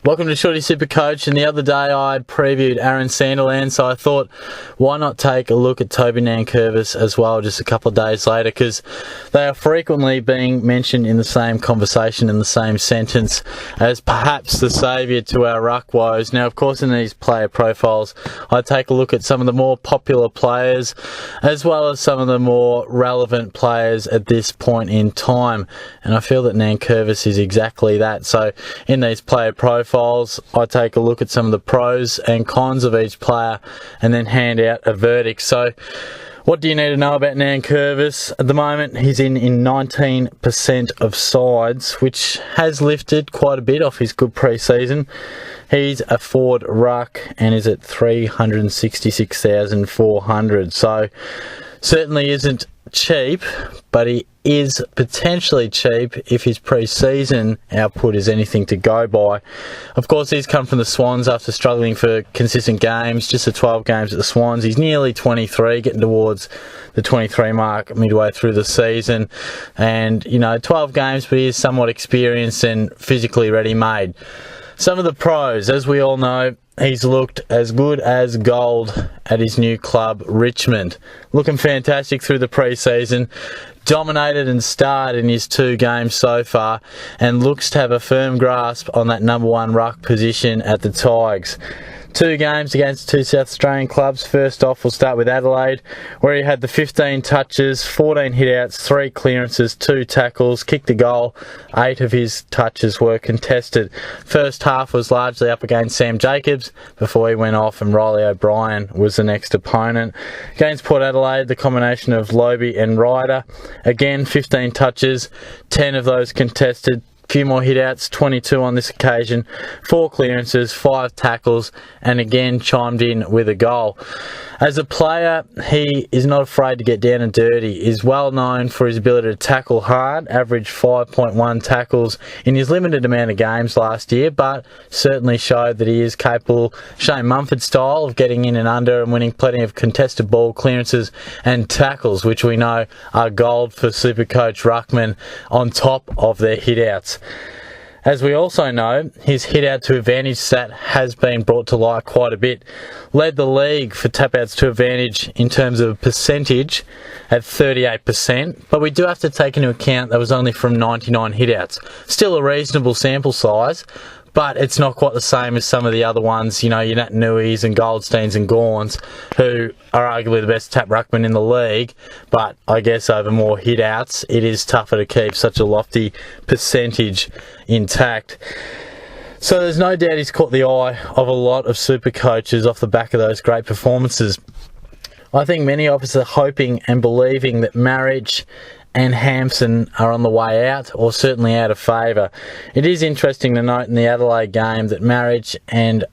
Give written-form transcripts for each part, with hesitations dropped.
Welcome to Shorty SuperCoach, and the other day I previewed Aaron Sanderland, so I thought why not take a look at Toby Nankervis as well just a couple of days later, because they are frequently being mentioned in the same conversation, in the same sentence, as perhaps the saviour to our ruck woes. Now, of course, in these player profiles I take a look at some of the more popular players as well as some of the more relevant players at this point in time, and I feel that Nankervis is exactly that. So in these player profiles I take a look at some of the pros and cons of each player and then hand out a verdict. So what do you need to know about Nankervis? At the moment he's in 19% of sides, which has lifted quite a bit off his good pre-season. He's a forward ruck and is at 366,400, so certainly isn't cheap, but he is potentially cheap if his pre-season output is anything to go by. Of course, he's come from the Swans after struggling for consistent games, just the 12 games at the Swans. He's nearly 23, getting towards the 23 mark midway through the season, and 12 games, but he is somewhat experienced and physically ready-made. Some of the pros, as we all know, he's looked as good as gold at his new club, Richmond. Looking fantastic through the pre-season. Dominated and starred in his 2 games so far, and looks to have a firm grasp on that number 1 ruck position at the Tigers. 2 games against 2 South Australian clubs. First off, we'll start with Adelaide, where he had the 15 touches, 14 hitouts, 3 clearances, 2 tackles, kicked a goal. 8 of his touches were contested. First half was largely up against Sam Jacobs before he went off, and Riley O'Brien was the next opponent. Against Port Adelaide, the combination of Lobie and Ryder, again 15 touches, 10 of those contested. Few more hitouts, 22 on this occasion, 4 clearances, 5 tackles, and again chimed in with a goal. As a player, he is not afraid to get down and dirty. He's well known for his ability to tackle hard, averaged 5.1 tackles in his limited amount of games last year, but certainly showed that he is capable, Shane Mumford style, of getting in and under and winning plenty of contested ball clearances and tackles, which we know are gold for SuperCoach ruckmen on top of their hitouts. As we also know, his hit out to advantage stat has been brought to light quite a bit. Led the league for tap outs to advantage in terms of percentage at 38%, but we do have to take into account that was only from 99 hit outs. Still a reasonable sample size, but it's not quite the same as some of the other ones, your Nat Nuis and Goldsteins and Gorns, who are arguably the best tap ruckman in the league, but I guess over more hit-outs, it is tougher to keep such a lofty percentage intact. So there's no doubt he's caught the eye of a lot of super coaches off the back of those great performances. I think many of us are hoping and believing that Marriage and Hampson are on the way out, or certainly out of favour. It is interesting to note in the Adelaide game that Marriage and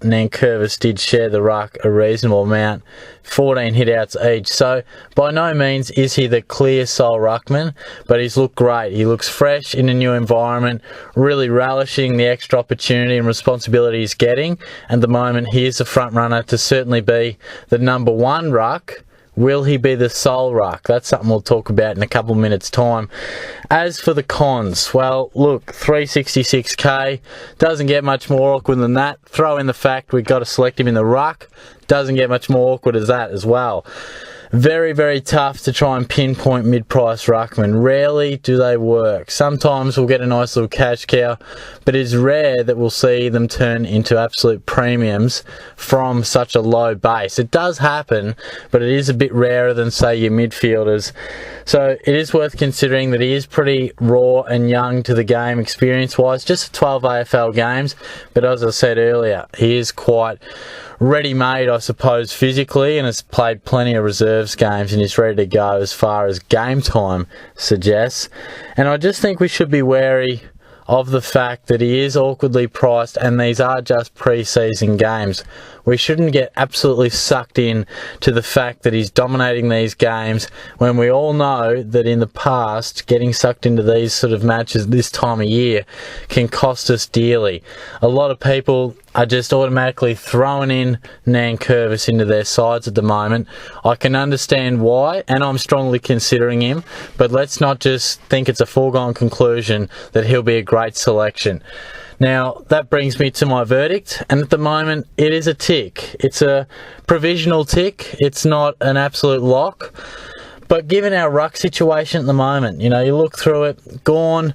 Nankervis did share the ruck a reasonable amount, 14 hitouts each. So by no means is he the clear sole ruckman, but he's looked great. He looks fresh in a new environment, really relishing the extra opportunity and responsibility he's getting. At the moment, he is the front runner to certainly be the number 1 ruck. Will he be the sole ruck? That's something we'll talk about in a couple of minutes' time. As for the cons, well, look, 366k, doesn't get much more awkward than that. Throw in the fact we've got to select him in the ruck, doesn't get much more awkward as that as well. Very, very tough to try and pinpoint mid-price ruckmen. Rarely do they work. Sometimes we'll get a nice little cash cow, but it's rare that we'll see them turn into absolute premiums from such a low base. It does happen, but it is a bit rarer than, say, your midfielders. So it is worth considering that he is pretty raw and young to the game experience-wise. Just 12 AFL games, but as I said earlier, he is quite ready-made, I suppose, physically, and has played plenty of reserves games and is ready to go as far as game time suggests. And I just think we should be wary of the fact that he is awkwardly priced and these are just pre-season games. We shouldn't get absolutely sucked in to the fact that he's dominating these games when we all know that in the past getting sucked into these sort of matches this time of year can cost us dearly. A lot of people are just automatically throwing in Nankervis into their sides at the moment. I can understand why, and I'm strongly considering him, but let's not just think it's a foregone conclusion that he'll be a great selection. Now, that brings me to my verdict, and at the moment, it is a tick. It's a provisional tick. It's not an absolute lock. But given our ruck situation at the moment, you look through it, Gawn,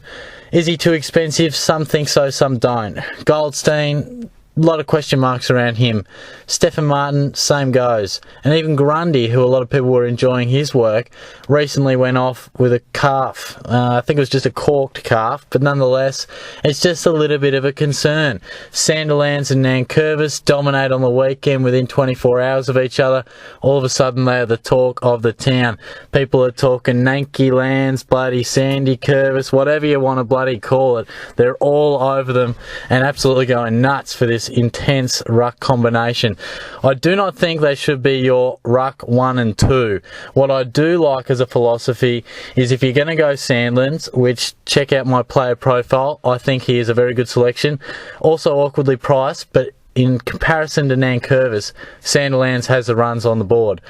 is he too expensive? Some think so, some don't. Goldstein, a lot of question marks around him. Stephen Martin, same goes. And even Grundy, who a lot of people were enjoying his work, recently went off with a calf. I think it was just a corked calf, but nonetheless, it's just a little bit of a concern. Sandilands and Nankervis dominate on the weekend within 24 hours of each other. All of a sudden, they are the talk of the town. People are talking Nanky Lands, bloody Sandy Curvis, whatever you want to bloody call it. They're all over them and absolutely going nuts for this intense ruck combination. I do not think they should be your ruck 1 and 2. What I do like as a philosophy is if you're going to go Sandlands, which check out my player profile, I think he is a very good selection. Also awkwardly priced, but in comparison to Nankervis, Sandilands has the runs on the board.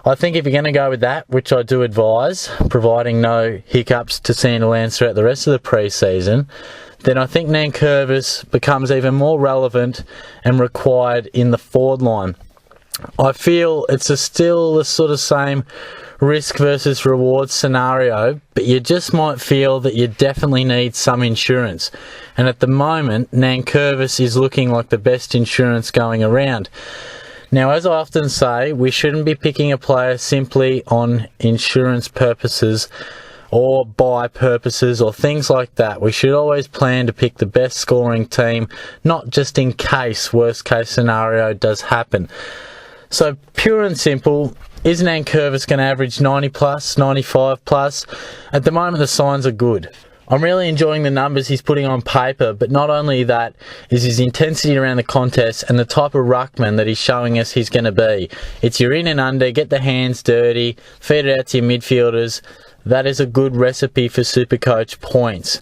I think if you're going to go with that, which I do advise, providing no hiccups to Sandilands throughout the rest of the pre-season, then I think Nankervis becomes even more relevant and required in the forward line. I feel it's still the sort of same risk versus reward scenario, but you just might feel that you definitely need some insurance. And at the moment, Nankervis is looking like the best insurance going around. Now, as I often say, we shouldn't be picking a player simply on insurance purposes or buy purposes or things like that. We should always plan to pick the best scoring team, not just in case worst case scenario does happen. So pure and simple, is Nankervis going to average 90 plus, 95 plus? At the moment, the signs are good. I'm really enjoying the numbers he's putting on paper, but not only that is his intensity around the contest and the type of ruckman that he's showing us he's going to be. It's your in and under, get the hands dirty, feed it out to your midfielders. That is a good recipe for SuperCoach points.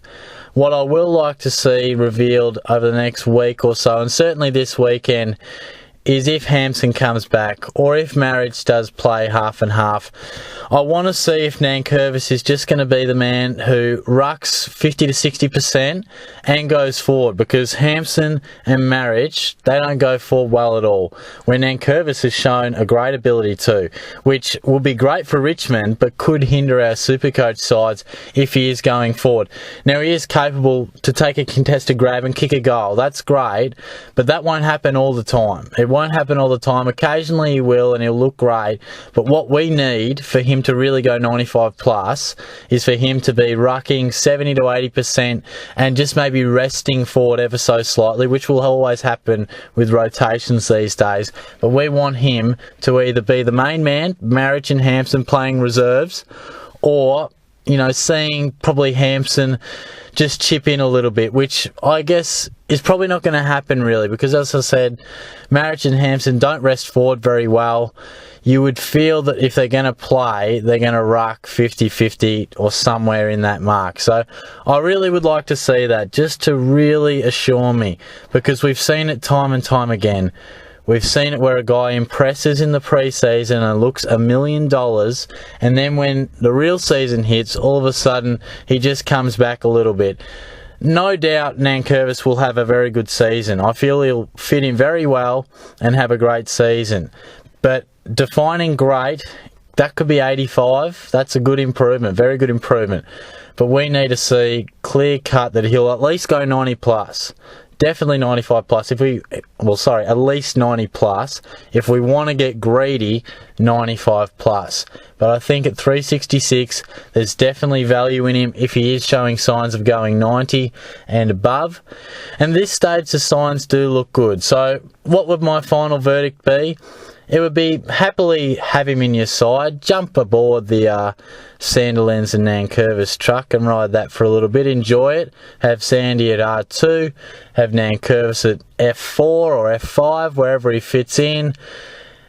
What I will like to see revealed over the next week or so, and certainly this weekend, is if Hampson comes back or if Marriage does play half and half. I want to see if Nankervis is just going to be the man who rucks 50 to 60% and goes forward, because Hampson and Marriage, they don't go forward well at all, where Nankervis has shown a great ability to, which will be great for Richmond but could hinder our SuperCoach sides if he is going forward. Now, he is capable to take a contested grab and kick a goal. That's great, but that won't happen all the time. It won't happen all the time. Occasionally he will and he'll look great, but what we need for him to really go 95 plus is for him to be rucking 70 to 80% and just maybe resting forward ever so slightly, which will always happen with rotations these days. But we want him to either be the main man, Marriage and Hampson playing reserves, or seeing probably Hampson just chip in a little bit, which I guess is probably not going to happen really, because as I said, Marriage and Hampson don't rest forward very well. You would feel that if they're going to play, they're going to ruck 50-50 or somewhere in that mark. So I really would like to see that, just to really assure me, because we've seen it time and time again. We've seen it where a guy impresses in the pre-season and looks $1 million, and then when the real season hits, all of a sudden he just comes back a little bit. No doubt Nankervis will have a very good season. I feel he'll fit in very well and have a great season. But defining great, that could be 85. That's a good improvement, very good improvement. But we need to see clear cut that he'll at least go 90 plus. Definitely 95 plus. At least 90 plus. If we want to get greedy, 95 plus. But I think at 366, there's definitely value in him if he is showing signs of going 90 and above. And this stage, the signs do look good. So what would my final verdict be? It would be happily have him in your side. Jump aboard the Sandilands and Nankervis truck and ride that for a little bit. Enjoy it. Have Sandy at R2. Have Nankervis at F4 or F5, wherever he fits in.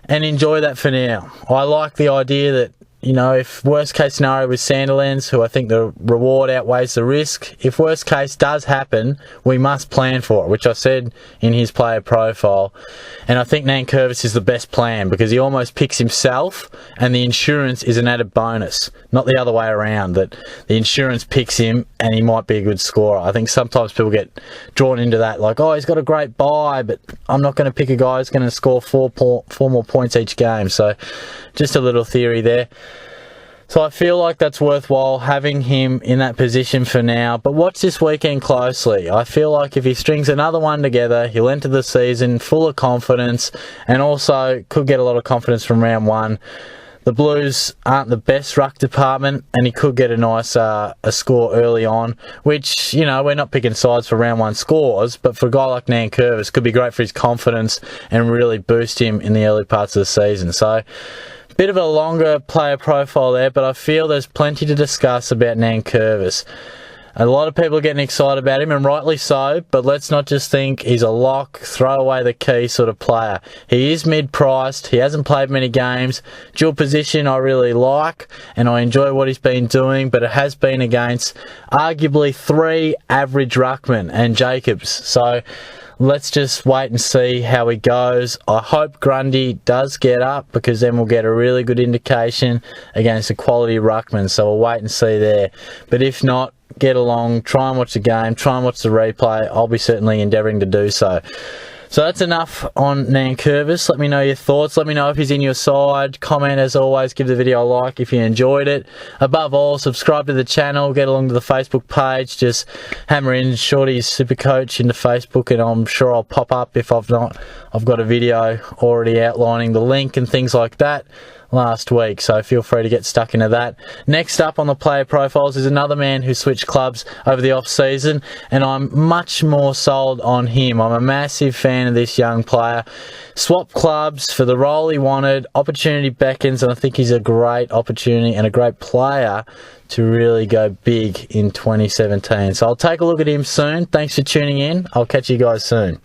And enjoy that for now. I like the idea that you know, if worst case scenario with Sandilands, who I think the reward outweighs the risk, if worst case does happen, we must plan for it, which I said in his player profile. And I think Nankervis is the best plan because he almost picks himself and the insurance is an added bonus, not the other way around, that the insurance picks him and he might be a good scorer. I think sometimes people get drawn into that, like, oh, he's got a great bye, but I'm not going to pick a guy who's going to score four more points each game. So just a little theory there. So I feel like that's worthwhile having him in that position for now. But watch this weekend closely. I feel like if he strings another one together, he'll enter the season full of confidence and also could get a lot of confidence from round one. The Blues aren't the best ruck department and he could get a nice a score early on, which, you know, we're not picking sides for round one scores, but for a guy like Nankervis, could be great for his confidence and really boost him in the early parts of the season. So bit of a longer player profile there, but I feel there's plenty to discuss about Nankervis. A lot of people are getting excited about him, and rightly so, but let's not just think he's a lock, throw away the key sort of player. He is mid-priced, he hasn't played many games. Dual position I really like, and I enjoy what he's been doing, but it has been against arguably 3 average ruckmen and Jacobs. So let's just wait and see how he goes. I hope Grundy does get up because then we'll get a really good indication against a quality ruckman. So we'll wait and see there. But if not, get along, try and watch the game, try and watch the replay. I'll be certainly endeavouring to do so. So that's enough on Nankervis. Let me know your thoughts. Let me know if he's in your side. Comment as always. Give the video a like if you enjoyed it. Above all, subscribe to the channel. Get along to the Facebook page. Just hammer in Shorty's SuperCoach into Facebook and I'm sure I'll pop up if I've not. I've got a video already outlining the link and things like that last week, so feel free to get stuck into that. Next up on the player profiles is another man who switched clubs over the off season, and I'm much more sold on him. I'm a massive fan of this young player. Swapped clubs for the role he wanted, opportunity beckons, and I think he's a great opportunity and a great player to really go big in 2017. So I'll take a look at him soon. Thanks for tuning in. I'll catch you guys soon.